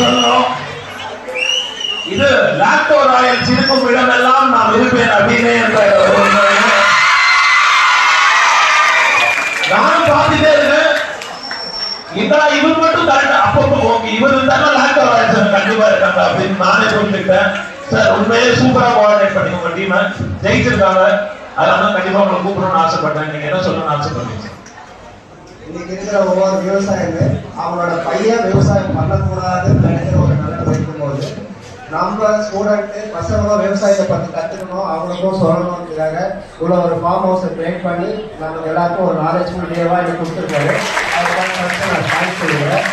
சொல்லணும். இது lacto Royal சிரிக்கும் இடமெல்லாம் நான் இருப்பேன் அப்படின்னு என்ற நானும் பார்த்துட்டே இருக்கேன். இவர் மட்டும் கரெக்டா அப்பப்போ இவர் தானே லாக்டோ ராயல் கண்டிப்பா இருக்காங்க அப்படின்னு நானே சொல்லிட்டேன். சார் உண்மையே சூப்பரா கோஆர்டினேட் பண்ணி உங்க டீமை ஜெயிச்சிருக்காங்க. அதனால கண்டிப்பா உங்களை கூப்பிடணும்னு ஆசைப்பட்டேன். நீங்க என்ன சொல்லணும்னு ஆசைப்படுறீங்க? இன்னைக்கு இருக்கிற ஒவ்வொரு விவசாயியுமே அவங்களோட பையன் விவசாயம் பண்ணக்கூடாதுன்னு நினைக்கிற ஒரு நிலைமை இருக்கும்போது நம்ம ஸ்டூடெண்ட்டு பசங்களும் விவசாயத்தை பற்றி கற்றுக்கணும், அவங்களுக்கும் சொல்லணுன்றதுக்காக இவ்வளோ ஒரு ஃபார்ம் ஹவுஸை கிரியேட் பண்ணி நமக்கு எல்லாருக்கும் ஒரு நாலேஜ்ஃபுல் டேவாக இன்னைக்கு கொடுத்துருக்காரு. அதுக்காக நான் தேங்க்ஸ் சொல்லுவேன்.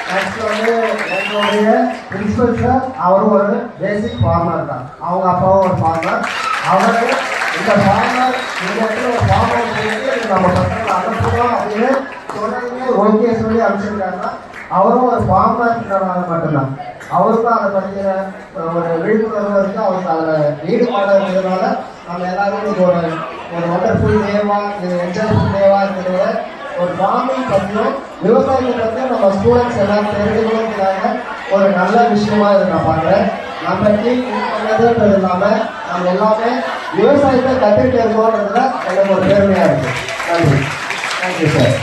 நெக்ஸ்ட் வந்து என்னுடைய பிரின்சிபல் சார் அவரும் ஒரு பேசிக் ஃபார்மர் தான். அவங்க அப்பாவும் ஒரு ஃபார்மர். அவரு இந்த ஃபார்மர் இந்த இடத்துல ஒரு ஃபார்ம் ஹவுஸ் போயிட்டு நம்ம பசங்களை அனுப்புகிறோம் அப்படின்னு சொன்னதுமே ஓகே சொல்லி அனுப்பிச்சிருக்காங்கன்னா அவரும் ஒரு ஃபார்மர்னால மட்டும்தான். அவருக்கும் அதை படிக்கிற ஒரு விழிப்புணர்வு இருக்குது. அவருக்கு அதில் ஈடுபாடு இருக்கிறதுனால நம்ம எல்லாரும் இது ஒரு ஒண்டர்ஃபுல் டேவாக இது என்ஜாய்ஃபுல் டேவாக இருக்கிறத ஒரு ஃபார்மிங் பற்றியும் விவசாயத்தை பற்றியும் நம்ம ஸ்டூடெண்ட்ஸ் எல்லாம் தெரிஞ்சுக்கணுங்கிறாங்க. ஒரு நல்ல விஷயமா இதை நான் பார்க்குறேன். நம்ம டீம் பண்ணதுன்றது இல்லாமல் நம்ம எல்லாமே விவசாயத்தை கற்றுக்கிட்டு இருக்கோன்றதுல எனக்கு ஒரு பெருமையாக இருக்குது. நன்றி. Thank you sir.